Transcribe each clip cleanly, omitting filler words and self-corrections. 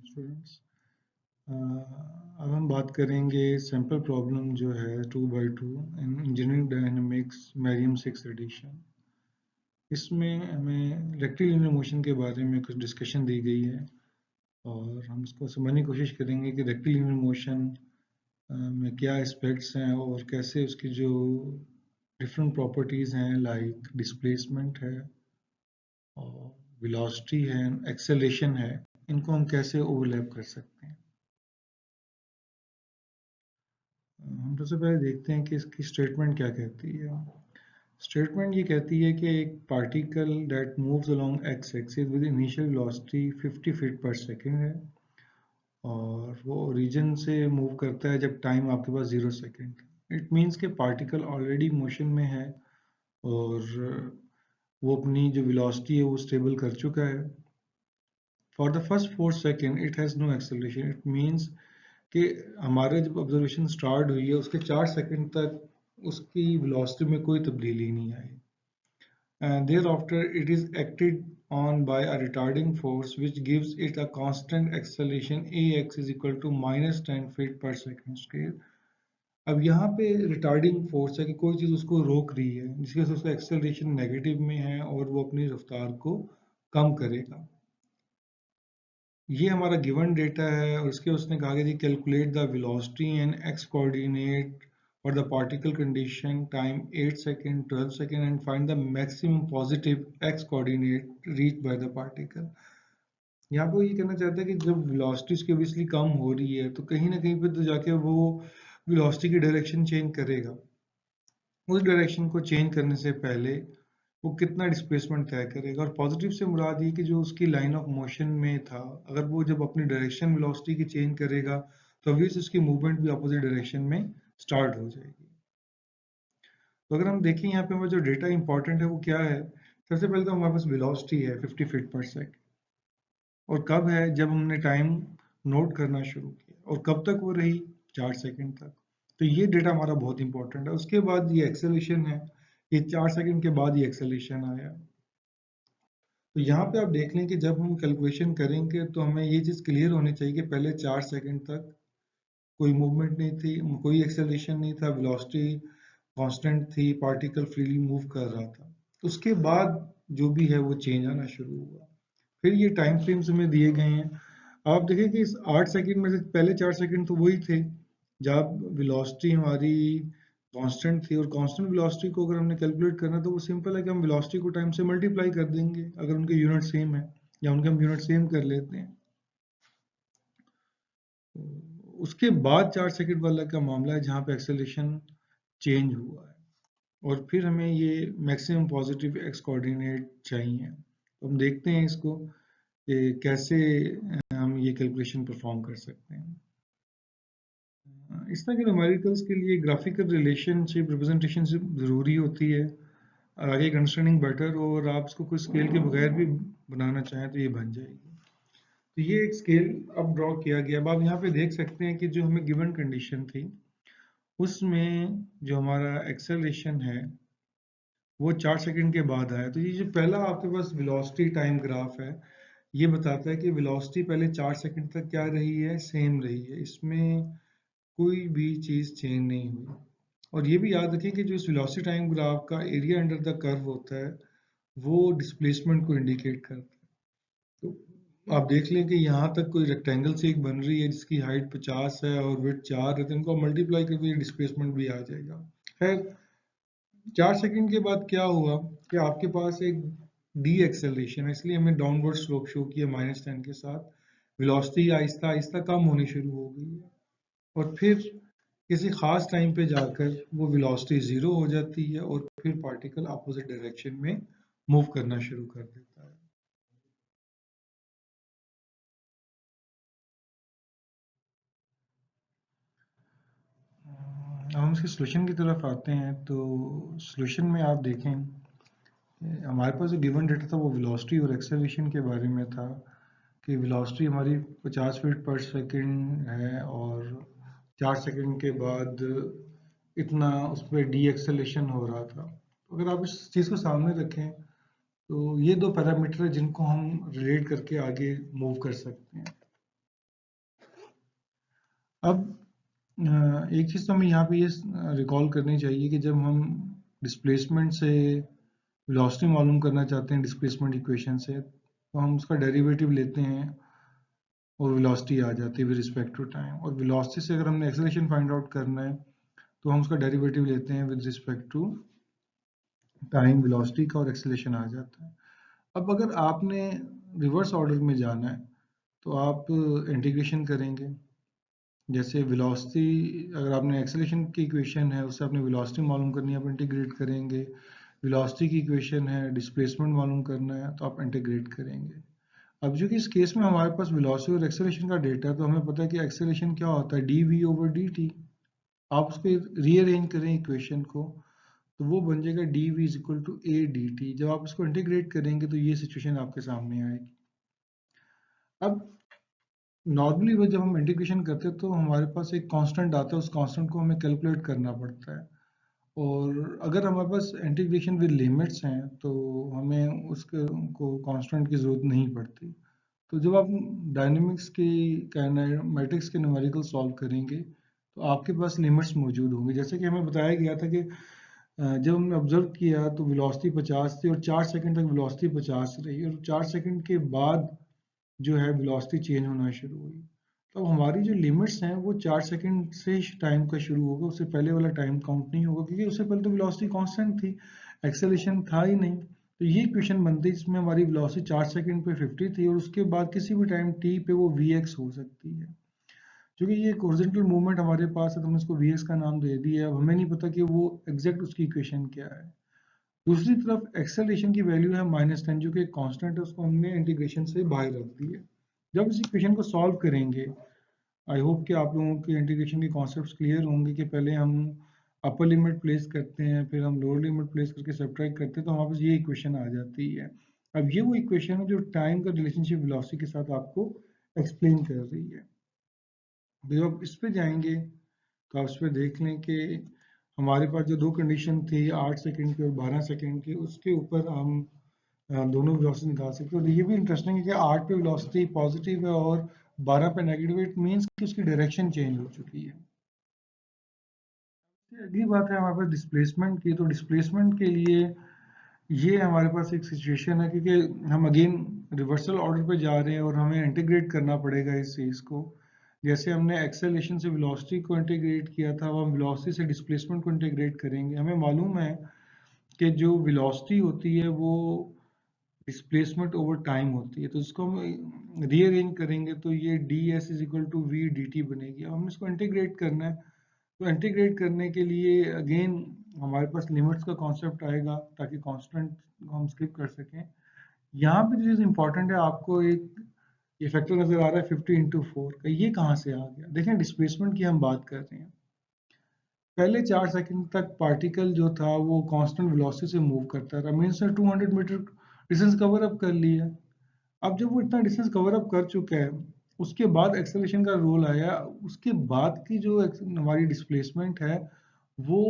Students, अब हम बात करेंगे सैम्पल प्रॉब्लम जो है 2x2 in engineering dynamics Meriam 6 edition. इसमें हमें रेक्टिलिनियर मोशन के बारे में कुछ डिस्कशन दी गई है और हम इसको समझने की कोशिश करेंगे कि रेक्टिलिनियर मोशन में क्या एस्पेक्ट्स हैं और कैसे उसकी जो डिफरेंट प्रॉपर्टीज़ हैं लाइक डिस्प्लेसमेंट है और वेलोसिटी है, एक्सेलरेशन है, इनको हम कैसे ओवरलैप कर सकते हैं। हम सबसे पहले देखते हैं कि इसकी स्टेटमेंट क्या कहती है। स्टेटमेंट ये कहती है कि एक particle that moves along x axis with initial velocity 50 feet पर सेकेंड है और वो ओरिजिन से मूव करता है जब टाइम आपके पास 0 सेकेंड। इट मीन्स कि पार्टिकल ऑलरेडी मोशन में है और वो अपनी जो वेलोसिटी है वो स्टेबल कर चुका है। For the first 4 second it has no acceleration. It means कि हमारे जब ऑब्जर्वेशन स्टार्ट हुई है उसके 4 सेकंड तक उसकी वेलोसिटी में कोई तब्दीली नहीं आई। Thereafter it is acted on by a retarding force which gives it a constant acceleration ax is equal to -10 feet per second square। अब यहाँ पे रिटार्डिंग फोर्स है कि कोई चीज़ उसको रोक रही है जिसकी वजह से उसका एक्सेलरेशन नेगेटिव में है और वो अपनी रफ्तार को कम करेगा। ये हमारा गिवन डेटा है और इसके उसने कहा कि जी calculate the velocity and X coordinate for the particle condition time 8 second 12 second and find the maximum positive X coordinate reach by the particle. यहाँ पे ये कहना चाहता है कि जब वेलोसिटी उसकी ऑब्वियसली कम हो रही है तो कहीं ना कहीं पे तो जाके वो वेलोसिटी की डायरेक्शन चेंज करेगा। उस डायरेक्शन को चेंज करने से पहले वो कितना डिस्प्लेसमेंट तय करेगा और पॉजिटिव से मुराद ये कि जो उसकी लाइन ऑफ मोशन में था, अगर वो जब अपनी डायरेक्शन वेलोसिटी की चेंज करेगा तो ऑब्वियसली उसकी मूवमेंट भी अपोजिट डायरेक्शन में स्टार्ट हो जाएगी। तो अगर हम देखें यहाँ पे हमारा जो डेटा इंपॉर्टेंट है वो क्या है, सबसे पहले तो हमारे पास वेलोसिटी है 50 फीट पर सेकेंड और कब है जब हमने टाइम नोट करना शुरू किया और कब तक वो रही 4 सेकेंड तक। तो ये डेटा हमारा बहुत इंपॉर्टेंट है। उसके बाद ये एक्सेलरेशन है, ये 4 सेकेंड के बाद ये एक्सेलरेशन आया। तो यहाँ पे आप देख लें कि जब हम कैलकुलेशन करेंगे तो हमें ये चीज़ क्लियर होनी चाहिए कि पहले 4 सेकंड तक कोई मूवमेंट नहीं थी, कोई एक्सेलरेशन नहीं था, वेलोसिटी कांस्टेंट थी, पार्टिकल फ्रीली मूव कर रहा था। उसके बाद जो भी है वो चेंज आना शुरू हुआ। फिर ये टाइम फ्रेम्स हमें दिए गए हैं। आप देखें कि इस 8 सेकंड में से पहले 4 सेकंड तो वही थे जब वेलोसिटी हमारी कांस्टेंट थी और कांस्टेंट वेलोसिटी को अगर हमने कैलकुलेट करना तो वो सिंपल है कि हम वेलोसिटी को टाइम से मल्टीप्लाई कर देंगे अगर उनके यूनिट सेम है या उनके हम यूनिट सेम कर लेते हैं। उसके बाद 4 सेकंड वाला का मामला है जहाँ पे एक्सेलरेशन चेंज हुआ है और फिर हमें ये मैक्सिमम पॉजिटिव एक्स कोऑर्डिनेट चाहिए। तो हम देखते हैं इसको कि कैसे हम ये कैलकुलेशन परफॉर्म कर सकते हैं। इस तरह के न्यूमेरिकल्स के लिए ग्राफिकल रिलेशनशिप रिप्रेजेंटेशन ज़रूरी होती है। आगे अंडरस्टैंडिंग बेटर हो और आप इसको कुछ स्केल के बगैर भी बनाना चाहें तो ये बन जाएगी। तो ये एक स्केल अब ड्रॉ किया गया। अब आप यहाँ पे देख सकते हैं कि जो हमें गिवन कंडीशन थी उसमें जो हमारा एक्सेलरेशन है वो 4 सेकंड के बाद आया। तो ये जो पहला आपके पास वेलोसिटी टाइम ग्राफ है ये बताता है कि वेलोसिटी पहले 4 सेकंड तक क्या रही है, सेम रही है, इसमें कोई भी चीज़ चेंज नहीं हुई। और ये भी याद रखें कि जो इस वेलोसिटी टाइम ग्राफ का एरिया अंडर द कर्व होता है वो डिस्प्लेसमेंट को इंडिकेट करता है। तो आप देख लें कि यहाँ तक कोई रेक्टेंगल से एक बन रही है जिसकी हाइट 50 है और विड्थ 4 है, तो इनको मल्टीप्लाई करके ये डिस्प्लेसमेंट भी आ जाएगा। खैर 4 सेकंड के बाद क्या हुआ कि आपके पास एक डी एक्सेलरेशन है, इसलिए हमने डाउनवर्ड स्लोप शो किया -10 के साथ। वेलोसिटी आहिस्ता आहिस्ता कम होनी शुरू हो गई है और फिर किसी खास टाइम पे जाकर वो वेलोसिटी 0 हो जाती है और फिर पार्टिकल अपोजिट डायरेक्शन में मूव करना शुरू कर देता है। अब हम इसके सोल्यूशन की तरफ आते हैं। तो सोल्यूशन में आप देखें हमारे पास जो गिवन डेटा था वो वेलोसिटी और एक्सेलरेशन के बारे में था कि वेलोसिटी हमारी 50 फीट पर सेकंड है और 4 सेकंड के बाद इतना उस पर डी एक्सेलरेशन हो रहा था। तो अगर आप इस चीज़ को सामने रखें तो ये दो पैरामीटर है जिनको हम रिलेट करके आगे मूव कर सकते हैं। अब एक चीज़ तो हमें यहाँ पे ये रिकॉल करनी चाहिए कि जब हम डिस्प्लेसमेंट से वेलोसिटी मालूम करना चाहते हैं डिस्प्लेसमेंट इक्वेशन से, तो हम उसका डेरिवेटिव लेते हैं और वेलोसिटी आ जाती है विद रिस्पेक्ट टू टाइम। और वेलोसिटी से अगर हमने एक्सेलरेशन फाइंड आउट करना है तो हम उसका डेरिवेटिव लेते हैं with respect to time, velocity का, और एक्सेलरेशन आ जाता है। अब अगर आपने रिवर्स ऑर्डर में जाना है तो आप इंटीग्रेशन करेंगे। जैसे वेलोसिटी, अगर आपने एक्सेलरेशन की इक्वेशन है उससे आपने वेलोसिटी मालूम करनी है, आप इंटीग्रेट करेंगे। वेलोसिटी की इक्वेशन है, डिस्प्लेसमेंट मालूम करना है, तो आप इंटीग्रेट करेंगे। अब जो कि इस केस में हमारे पास वेलोसिटी और एक्सेलरेशन का डेटा है, तो हमें पता है कि एक्सेलरेशन क्या होता है, dv/dt। आप उसको रीअरेंज करें इक्वेशन को, तो वो बन जाएगा dv is equal to a dt। जब आप इसको इंटीग्रेट करेंगे तो ये सिचुएशन आपके सामने आएगी। अब नॉर्मली वो जब हम इंटीग्रेशन करते हैं तो हमारे पास एक कांस्टेंट आता है, उस कांस्टेंट को हमें कैलकुलेट करना पड़ता है। और अगर हमारे पास इंटीग्रेशन विद लिमिट्स हैं तो हमें उसके को कांस्टेंट की ज़रूरत नहीं पड़ती। तो जब आप डायनेमिक्स की काइनेमेटिक्स के न्यूमेरिकल सॉल्व करेंगे तो आपके पास लिमिट्स मौजूद होंगी। जैसे कि हमें बताया गया था कि जब हमने ऑब्जर्व किया तो वेलोसिटी 50 थी और 4 सेकंड तक वेलोसिटी 50 रही, और 4 सेकंड के बाद जो है वेलोसिटी चेंज होना शुरू हुई। तो हमारी जो लिमिट्स हैं वो 4 सेकंड से टाइम का शुरू होगा, उससे पहले वाला टाइम काउंट नहीं होगा, क्योंकि उससे पहले तो वेलोसिटी कांस्टेंट थी, एक्सेलरेशन था ही नहीं। तो ये इक्वेशन बनती है जिसमें हमारी वेलोसिटी 4 सेकंड पे 50 थी और उसके बाद किसी भी टाइम t पे वो vx हो सकती है। क्योंकि ये एक हॉरिजॉन्टल मूवमेंट हमारे पास है तो हमने इसको vx का नाम दे दिया। अब हमें नहीं पता कि वो एग्जैक्ट उसकी इक्वेशन क्या है। दूसरी तरफ एक्सेलरेशन की वैल्यू है -10, जो कि एक कांस्टेंट है, उसको हमने इंटीग्रेशन से बाहर रख दी है। जब इस इक्वेशन को सॉल्व करेंगे, आई होप कि आप लोगों के इंटीग्रेशन के कॉन्सेप्ट्स क्लियर होंगे कि पहले हम अपर लिमिट प्लेस करते हैं, फिर हम लोअर लिमिट प्लेस करके सब्ट्रैक्ट करते हैं, तो हमारे पास ये इक्वेशन आ जाती है। अब ये वो इक्वेशन है जो टाइम का रिलेशनशिप वेलोसिटी के साथ आपको एक्सप्लेन कर रही है। तो जब आप इस पे जाएंगे तो आप इस पे देख लें कि हमारे पास जो दो कंडीशन थी 8 सेकंड की और 12 सेकंड की, उसके ऊपर हम दोनों वेलोसिटी निकाल सकते हैं। और ये भी इंटरेस्टिंग है कि 8 पे वेलोसिटी पॉजिटिव है और 12 पे नेगेटिव। इट मीन्स कि उसकी डायरेक्शन चेंज हो चुकी है। अगली बात है हमारे पास डिस्प्लेसमेंट की। तो डिस्प्लेसमेंट के लिए ये हमारे पास एक सिचुएशन है, क्योंकि हम अगेन रिवर्सल ऑर्डर पे जा रहे हैं और हमें इंटीग्रेट करना पड़ेगा इस चीज़ को। जैसे हमने एक्सेलरेशन से वेलोसिटी को इंटीग्रेट किया था, अब हम वेलोसिटी से डिस्प्लेसमेंट को इंटीग्रेट करेंगे। हमें मालूम है कि जो वेलोसिटी होती है वो डिस्प्लेसमेंट ओवर टाइम होती है, तो इसको हम रीअरेंज करेंगे तो ये ds is equal to v dt बनेगी। अब हमें इसको इंटीग्रेट करना है, तो इंटीग्रेट करने के लिए अगेन हमारे पास लिमिट्स का कॉन्सेप्ट आएगा ताकि कांस्टेंट हम स्किप कर सकें। यहाँ पे जो चीज़ इंपॉर्टेंट है, आपको एक ये फैक्टर नजर आ रहा है 50 × 4 का, ये कहाँ से आ गया? देखें, डिस्प्लेसमेंट की हम बात कर रहे हैं। पहले 4 सेकंड तक पार्टिकल जो था वो कांस्टेंट वेलोसिटी से मूव करता था, means 200 metre distance cover up कर लिया। अब जब वो इतना डिस्टेंस कवर अप कर चुका है, उसके बाद एक्सेलरेशन का रोल आया। उसके बाद की जो हमारी डिस्प्लेसमेंट है वो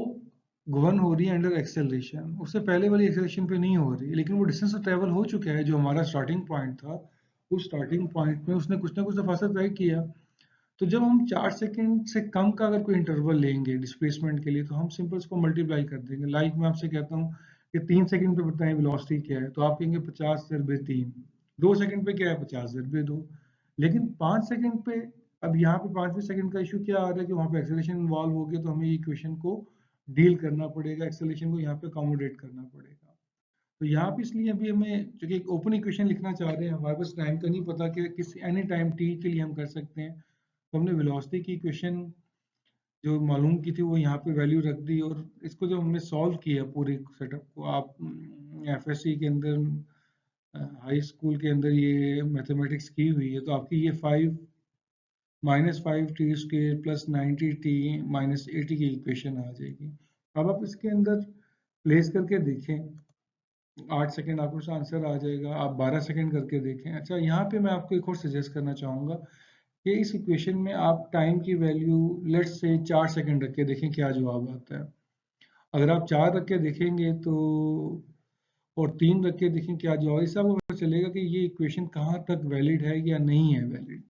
गवर्न हो रही है अंडर एक्सेलरेशन, उससे पहले वाली एक्सेलरेशन पे नहीं हो रही। लेकिन वो डिस्टेंस ट्रेवल हो चुका है, जो हमारा स्टार्टिंग पॉइंट था, उस स्टार्टिंग पॉइंट में उसने कुछ ना कुछ तो फासला तय किया। तो जब हम 4 सेकंड से कम का अगर कोई इंटरवल लेंगे डिस्प्लेसमेंट के लिए, तो हम सिंपल इसको मल्टीप्लाई कर देंगे। लाइक मैं आपसे कहता हूँ कि 3 सेकंड पे बताएं वेलोसिटी क्या है, तो आप कहेंगे 50/3। 2 सेकंड पे क्या है, 50/2। लेकिन 5 सेकंड पे, अब यहाँ पे 5वें सेकंड का इशू क्या आ रहा है कि वहाँ पे एक्सेलरेशन इन्वॉल्व हो गया, तो हमें ये इक्वेशन को डील करना पड़ेगा, एक्सेलरेशन को यहाँ पे अकोमोडेट करना पड़ेगा। तो यहाँ पे इसलिए अभी हमें, चूंकि एक ओपन इक्वेशन लिखना चाह रहे हैं, हमारे पास टाइम का नहीं पता कि किस एनी टाइम t के लिए हम कर सकते हैं, तो हमने वेलोसिटी की इक्वेशन जो मालूम की थी वो यहाँ पे वैल्यू रख दी। और इसको जब हमने सॉल्व किया पूरे सेटअप को, आप एफएससी के अंदर, हाई स्कूल के अंदर ये मैथमेटिक्स की हुई है, तो आपकी ये 5 - 5t² प्लस 90t माइनस 80 की इक्वेशन आ जाएगी। अब आप इसके अंदर प्लेस करके देखें, 8 सेकंड आपको इसका आंसर आ जाएगा। आप 12 सेकंड करके देखें। अच्छा, यहाँ पे मैं आपको एक और सजेस्ट करना चाहूँगा कि इस इक्वेशन में आप टाइम की वैल्यू लेट्स से 4 सेकंड रख के देखें क्या जवाब आता है। अगर आप 4 रख के देखेंगे तो, और 3 रख के देखें क्या जवाब, इससे आपको पता चलेगा कि ये इक्वेशन कहाँ तक वैलिड है या नहीं है वैलिड।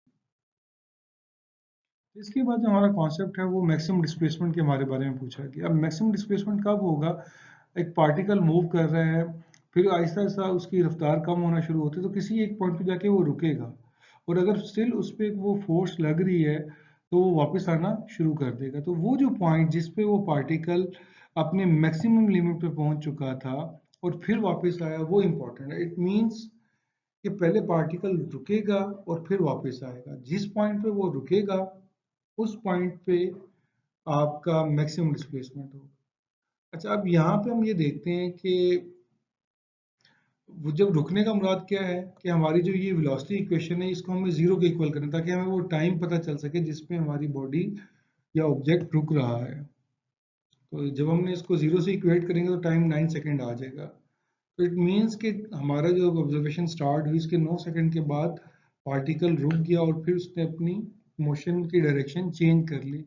इसके बाद जो हमारा कॉन्सेप्ट है वो मैक्सिमम डिस्प्लेसमेंट के हमारे बारे में पूछा गया। अब मैक्सिमम डिस्प्लेसमेंट कब होगा? एक पार्टिकल मूव कर रहा है, फिर आहिस्ता आहिस्ता उसकी रफ्तार कम होना शुरू होती है, तो किसी एक पॉइंट पे जाके वो रुकेगा, और अगर स्टिल उस पर वो फोर्स लग रही है तो वो वापस आना शुरू कर देगा। तो वो जो पॉइंट जिस पे वो पार्टिकल अपने मैक्सिमम लिमिट पे पहुंच चुका था और फिर वापस आया, वो इम्पोर्टेंट है। इट मीन्स कि पहले पार्टिकल रुकेगा और फिर वापस आएगा। जिस पॉइंट पे वो रुकेगा उस पॉइंट पे आपका मैक्सिमम डिस्प्लेसमेंट होगा। अच्छा, अब यहाँ पे हम ये देखते हैं कि वो जब रुकने का मुराद क्या है कि हमारी जो ये वेलोसिटी इक्वेशन है इसको हमें जीरो के इक्वल करें, ताकि हमें वो टाइम पता चल सके जिसमें हमारी बॉडी या ऑब्जेक्ट रुक रहा है। तो जब हमने इसको जीरो से इक्वेट करेंगे तो टाइम 9 सेकेंड आ जाएगा। तो इट मीन्स कि हमारा जो ऑब्जर्वेशन स्टार्ट हुई इसके 9 सेकेंड के बाद पार्टिकल रुक गया और फिर उसने अपनी मोशन की डायरेक्शन चेंज कर ली।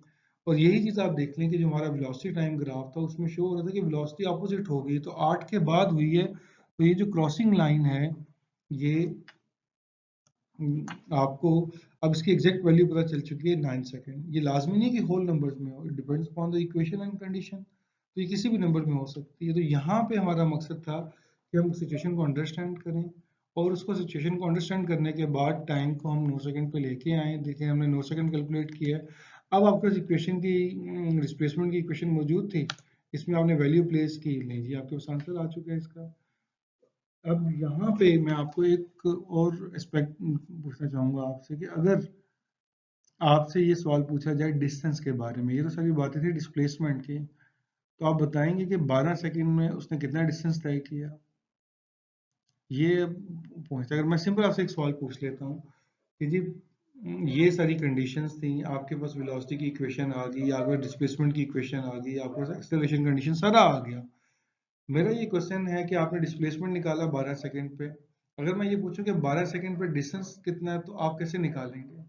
और यही चीज़ आप देख लें कि जो हमारा वेलोसिटी टाइम ग्राफ था उसमें शो हो रहा था कि वेलोसिटी अपोजिट हो गई, तो 8 के बाद हुई है। तो ये जो क्रॉसिंग लाइन है ये आपको अब इसकी एग्जैक्ट वैल्यू पता चल चुकी है 9 सेकेंड। ये लाजमी नहीं कि होल नंबर्स में हो, it depends upon the equation and condition. तो ये किसी भी नंबर में हो सकती है। तो यहाँ पे हमारा मकसद था कि हम सिचुएशन को अंडरस्टैंड करें, और उसको सिचुएशन को अंडरस्टैंड करने के बाद टाइम को हम 9 सेकंड पे लेके आए। देखिए हमने 9 सेकंड कैलकुलेट किया है। अब आपके पास इक्वेशन की डिस्प्लेसमेंट की इक्वेशन मौजूद थी, इसमें आपने वैल्यू प्लेस की, लीजिए आपके पास आंसर आ चुका है इसका। अब यहाँ पे मैं आपको एक और एस्पेक्ट पूछना चाहूंगा आपसे कि अगर आपसे ये सवाल पूछा जाए डिस्टेंस के बारे में, ये तो सारी बातें थी डिस्प्लेसमेंट की, तो आप बताएंगे कि 12 सेकंड में उसने कितना डिस्टेंस तय किया? ये पहुंचता, अगर मैं सिंपल आपसे एक सवाल पूछ लेता हूँ कि जी ये सारी कंडीशंस थी, आपके पास वेलोसिटी की इक्वेशन आ गई, आपके पास डिस्प्लेसमेंट की इक्वेशन आ गई, आपके पास एक्सेलरेशन कंडीशन सारा आ गया। मेरा ये क्वेश्चन है कि आपने डिस्प्लेसमेंट निकाला 12 सेकंड पे, अगर मैं ये पूछूं कि 12 सेकंड पे डिस्टेंस कितना है तो आप कैसे निकालेंगे?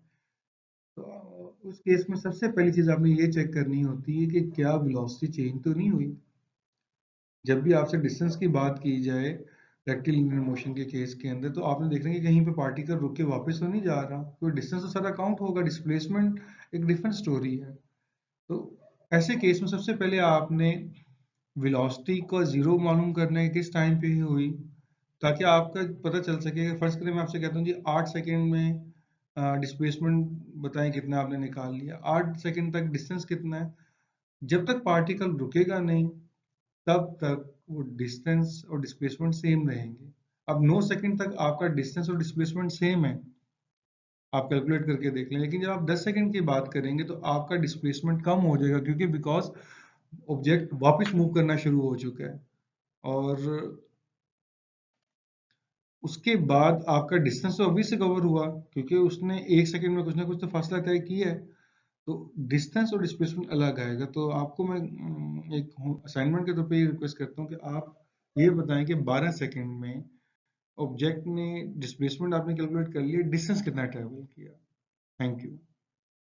तो उस केस में सबसे पहली चीज आपने ये चेक करनी होती है कि क्या वेलोसिटी चेंज तो नहीं हुई। जब भी आपसे डिस्टेंस की बात की जाए रेक्टिलिनियर मोशन के केस के अंदर, तो आपने देखना है कि कहीं पे पार्टिकल रुक के वापस तो नहीं जा रहा, तो डिस्टेंस तो सारा काउंट होगा। डिस्प्लेसमेंट एक डिफरेंट स्टोरी है। तो ऐसे केस में सबसे पहले आपने वेलोसिटी को जीरो मालूम करना है किस टाइम पे ही हुई, ताकि आपका पता चल सके। फर्स्ट करें मैं आपसे कहता हूँ जी 8 सेकेंड में डिस्प्लेसमेंट बताएं कितना आपने निकाल लिया, 8 सेकेंड तक डिस्टेंस कितना है। जब तक पार्टिकल रुकेगा नहीं तब तक वो डिस्टेंस और डिस्प्लेसमेंट सेम रहेंगे। अब 9 सेकेंड तक आपका डिस्टेंस और डिस्प्लेसमेंट सेम है, आप कैलकुलेट करके देख लें। लेकिन जब आप 10 सेकेंड की बात करेंगे तो आपका डिस्प्लेसमेंट कम हो जाएगा, क्योंकि बिकॉज ऑब्जेक्ट वापस मूव करना शुरू हो चुका है, और उसके बाद आपका डिस्टेंस तो अभी से कवर हुआ, क्योंकि उसने 1 सेकेंड में कुछ ना कुछ तो फासला तय किया है। तो डिस्टेंस और डिस्प्लेसमेंट अलग आएगा। तो आपको मैं एक असाइनमेंट के तौर पे ये रिक्वेस्ट करता हूँ कि आप ये बताएं कि 12 सेकेंड में ऑब्जेक्ट ने डिस्प्लेसमेंट आपने कैलकुलेट कर लिया, डिस्टेंस कितना ट्रेवल किया। Thank you.